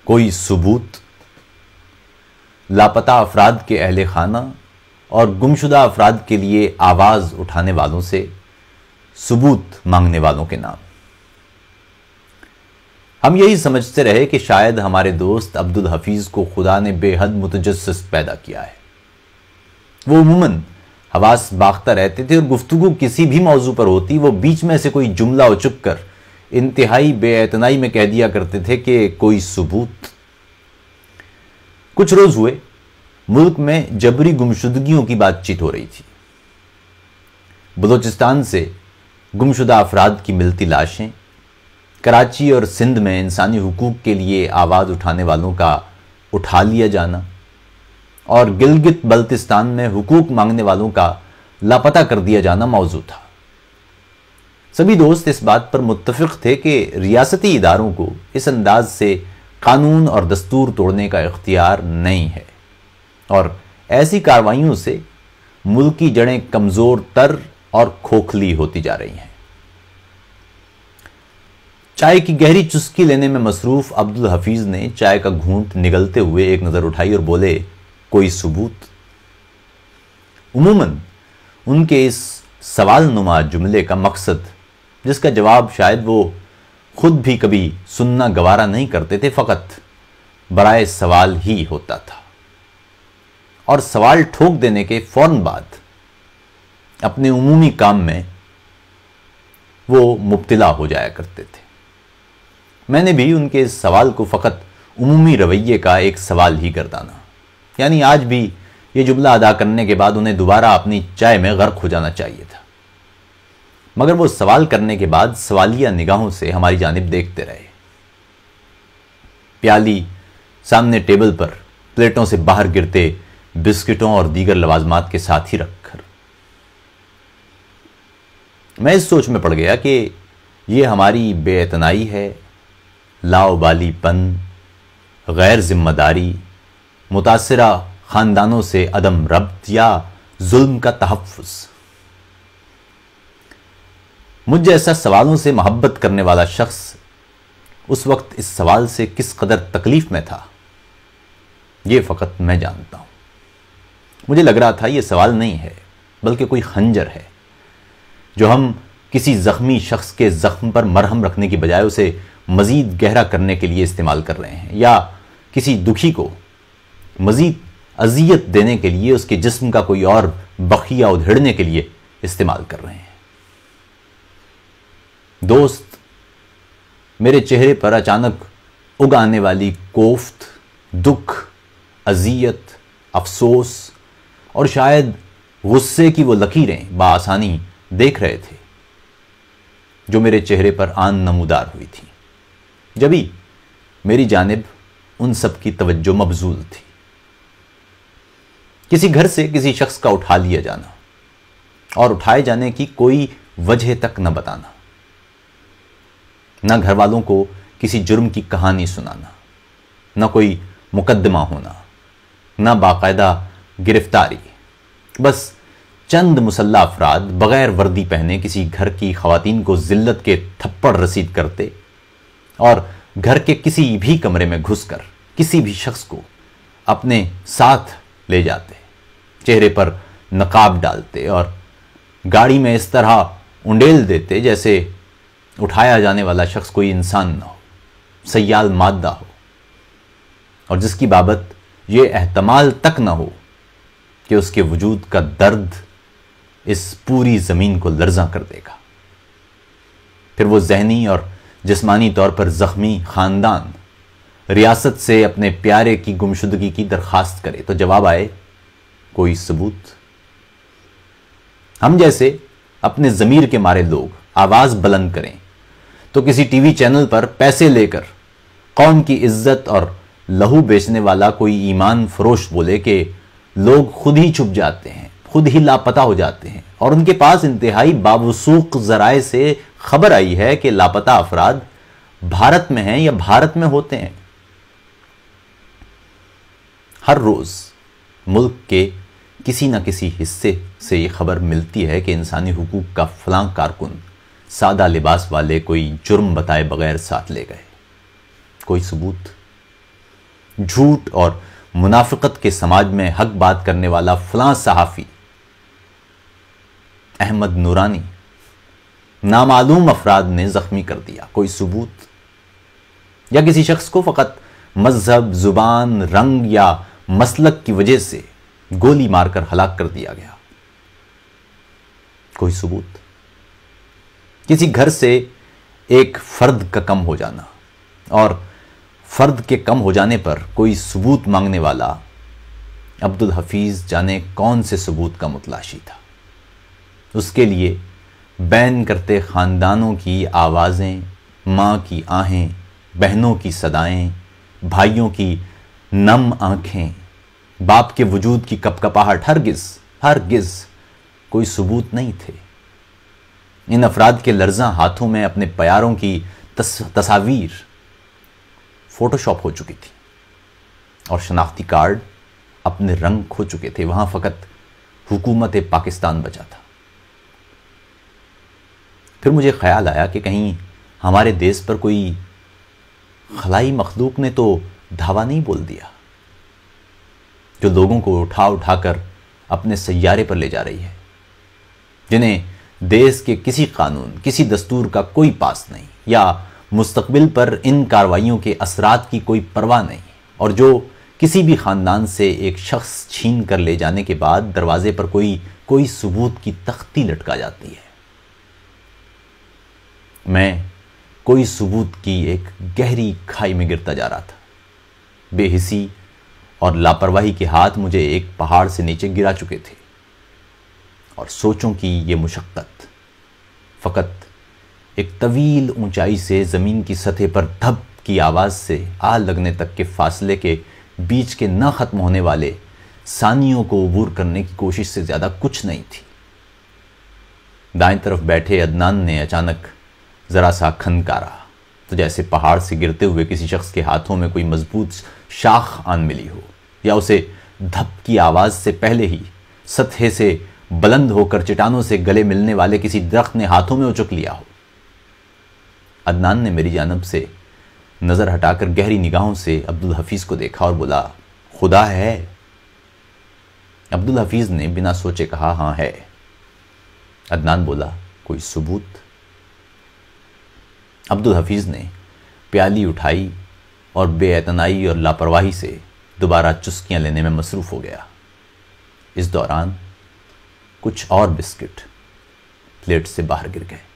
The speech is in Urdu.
کوئی ثبوت؟ لاپتہ افراد کے اہل خانہ اور گمشدہ افراد کے لیے آواز اٹھانے والوں سے ثبوت مانگنے والوں کے نام۔ ہم یہی سمجھتے رہے کہ شاید ہمارے دوست عبدالحفیظ کو خدا نے بے حد متجسس پیدا کیا ہے۔ وہ عموماً حواس باختہ رہتے تھے اور گفتگو کسی بھی موضوع پر ہوتی وہ بیچ میں سے کوئی جملہ اچک کر انتہائی بے اعتنائی میں کہہ دیا کرتے تھے کہ کوئی ثبوت۔ کچھ روز ہوئے ملک میں جبری گمشدگیوں کی بات چیت ہو رہی تھی۔ بلوچستان سے گمشدہ افراد کی ملتی لاشیں، کراچی اور سندھ میں انسانی حقوق کے لیے آواز اٹھانے والوں کا اٹھا لیا جانا اور گلگت بلتستان میں حقوق مانگنے والوں کا لاپتہ کر دیا جانا موضوع تھا۔ سبھی دوست اس بات پر متفق تھے کہ ریاستی اداروں کو اس انداز سے قانون اور دستور توڑنے کا اختیار نہیں ہے اور ایسی کارروائیوں سے ملک کی جڑیں کمزور تر اور کھوکھلی ہوتی جا رہی ہیں۔ چائے کی گہری چسکی لینے میں مصروف عبدالحفیظ نے چائے کا گھونٹ نگلتے ہوئے ایک نظر اٹھائی اور بولے، کوئی ثبوت؟ عموماً ان کے اس سوال نما جملے کا مقصد، جس کا جواب شاید وہ خود بھی کبھی سننا گوارا نہیں کرتے تھے، فقط برائے سوال ہی ہوتا تھا اور سوال ٹھوک دینے کے فوراً بعد اپنے عمومی کام میں وہ مبتلا ہو جایا کرتے تھے۔ میں نے بھی ان کے اس سوال کو فقط عمومی رویے کا ایک سوال ہی گردانا، یعنی آج بھی یہ جملہ ادا کرنے کے بعد انہیں دوبارہ اپنی چائے میں غرق ہو جانا چاہیے تھا، مگر وہ سوال کرنے کے بعد سوالیہ نگاہوں سے ہماری جانب دیکھتے رہے، پیالی سامنے ٹیبل پر پلیٹوں سے باہر گرتے بسکٹوں اور دیگر لوازمات کے ساتھ ہی رکھ کر۔ میں اس سوچ میں پڑ گیا کہ یہ ہماری بے اعتنائی ہے، لاؤبالی پن، غیر ذمہ داری، متاثرہ خاندانوں سے عدم ربط یا ظلم کا تحفظ۔ مجھ جیسا سوالوں سے محبت کرنے والا شخص اس وقت اس سوال سے کس قدر تکلیف میں تھا، یہ فقط میں جانتا ہوں۔ مجھے لگ رہا تھا یہ سوال نہیں ہے بلکہ کوئی خنجر ہے جو ہم کسی زخمی شخص کے زخم پر مرہم رکھنے کی بجائے اسے مزید گہرا کرنے کے لیے استعمال کر رہے ہیں، یا کسی دکھی کو مزید اذیت دینے کے لیے اس کے جسم کا کوئی اور بخیہ ادھیڑنے کے لیے استعمال کر رہے ہیں۔ دوست، میرے چہرے پر اچانک اگ آنے والی کوفت، دکھ، اذیت، افسوس اور شاید غصے کی وہ لکیریں بآسانی دیکھ رہے تھے جو میرے چہرے پر آن نمودار ہوئی تھی، جبھی میری جانب ان سب کی توجہ مبذول تھی۔ کسی گھر سے کسی شخص کا اٹھا لیا جانا اور اٹھائے جانے کی کوئی وجہ تک نہ بتانا، نہ گھر والوں کو کسی جرم کی کہانی سنانا، نہ کوئی مقدمہ ہونا، نہ باقاعدہ گرفتاری، بس چند مسلح افراد بغیر وردی پہنے کسی گھر کی خواتین کو ذلت کے تھپڑ رسید کرتے اور گھر کے کسی بھی کمرے میں گھس کر کسی بھی شخص کو اپنے ساتھ لے جاتے، چہرے پر نقاب ڈالتے اور گاڑی میں اس طرح انڈیل دیتے جیسے اٹھایا جانے والا شخص کوئی انسان نہ ہو، سیال مادہ ہو، اور جس کی بابت یہ احتمال تک نہ ہو کہ اس کے وجود کا درد اس پوری زمین کو لرزاں کر دے گا۔ پھر وہ ذہنی اور جسمانی طور پر زخمی خاندان ریاست سے اپنے پیارے کی گمشدگی کی درخواست کرے تو جواب آئے، کوئی ثبوت؟ ہم جیسے اپنے ضمیر کے مارے لوگ آواز بلند کریں تو کسی ٹی وی چینل پر پیسے لے کر قوم کی عزت اور لہو بیچنے والا کوئی ایمان فروش بولے کہ لوگ خود ہی چھپ جاتے ہیں، خود ہی لاپتہ ہو جاتے ہیں، اور ان کے پاس انتہائی باوثوق ذرائع سے خبر آئی ہے کہ لاپتہ افراد بھارت میں ہیں یا بھارت میں ہوتے ہیں۔ ہر روز ملک کے کسی نہ کسی حصے سے یہ خبر ملتی ہے کہ انسانی حقوق کا فلاں کارکن سادہ لباس والے کوئی جرم بتائے بغیر ساتھ لے گئے۔ کوئی ثبوت؟ جھوٹ اور منافقت کے سماج میں حق بات کرنے والا فلاں صحافی احمد نورانی نامعلوم افراد نے زخمی کر دیا. کوئی ثبوت؟ یا کسی شخص کو فقط مذہب، زبان، رنگ یا مسلک کی وجہ سے گولی مار کر ہلاک کر دیا گیا؟ کوئی ثبوت؟ کسی گھر سے ایک فرد کا کم ہو جانا اور فرد کے کم ہو جانے پر کوئی ثبوت مانگنے والا عبدالحفیظ جانے کون سے ثبوت کا متلاشی تھا. اس کے لیے بین کرتے خاندانوں کی آوازیں، ماں کی آہیں، بہنوں کی صدائیں، بھائیوں کی نم آنکھیں، باپ کے وجود کی کپکپاہٹ ہرگز کوئی ثبوت نہیں تھے. ان افراد کے لرزاں ہاتھوں میں اپنے پیاروں کی تصاویر فوٹو شاپ ہو چکی تھی اور شناختی کارڈ اپنے رنگ کھو چکے تھے. وہاں فقط حکومت پاکستان بچا تھا. پھر مجھے خیال آیا کہ کہیں ہمارے دیس پر کوئی خلائی مخلوق نے تو دھاوا نہیں بول دیا جو لوگوں کو اٹھا کر اپنے سیارے پر لے جا رہی ہے، جنہیں دیس کے کسی قانون، کسی دستور کا کوئی پاس نہیں، یا مستقبل پر ان کارروائیوں کے اثرات کی کوئی پرواہ نہیں، اور جو کسی بھی خاندان سے ایک شخص چھین کر لے جانے کے بعد دروازے پر کوئی ثبوت کی تختی لٹکا جاتی ہے. میں کوئی ثبوت کی ایک گہری کھائی میں گرتا جا رہا تھا. بے حسی اور لاپرواہی کے ہاتھ مجھے ایک پہاڑ سے نیچے گرا چکے تھے، اور سوچوں کی یہ مشقت فقط ایک طویل اونچائی سے زمین کی سطح پر دھپ کی آواز سے آ لگنے تک کے فاصلے کے بیچ کے نہ ختم ہونے والے ثانیوں کو عبور کرنے کی کوشش سے زیادہ کچھ نہیں تھی. دائیں طرف بیٹھے عدنان نے اچانک ذرا سا کھنکارا، تو جیسے پہاڑ سے گرتے ہوئے کسی شخص کے ہاتھوں میں کوئی مضبوط شاخ آن ملی ہو، یا اسے دھپ کی آواز سے پہلے ہی سطح سے بلند ہو کر چٹانوں سے گلے ملنے والے کسی درخت نے ہاتھوں میں اچک لیا ہو. عدنان نے میری جانب سے نظر ہٹا کر گہری نگاہوں سے عبدالحفیظ کو دیکھا اور بولا، خدا ہے؟ عبدالحفیظ نے بنا سوچے کہا، ہاں ہے. عدنان بولا، کوئی ثبوت؟ عبدالحفیظ نے پیالی اٹھائی اور بے اعتنائی اور لاپرواہی سے دوبارہ چسکیاں لینے میں مصروف ہو گیا. اس دوران کچھ اور بسکٹ پلیٹ سے باہر گر گئے.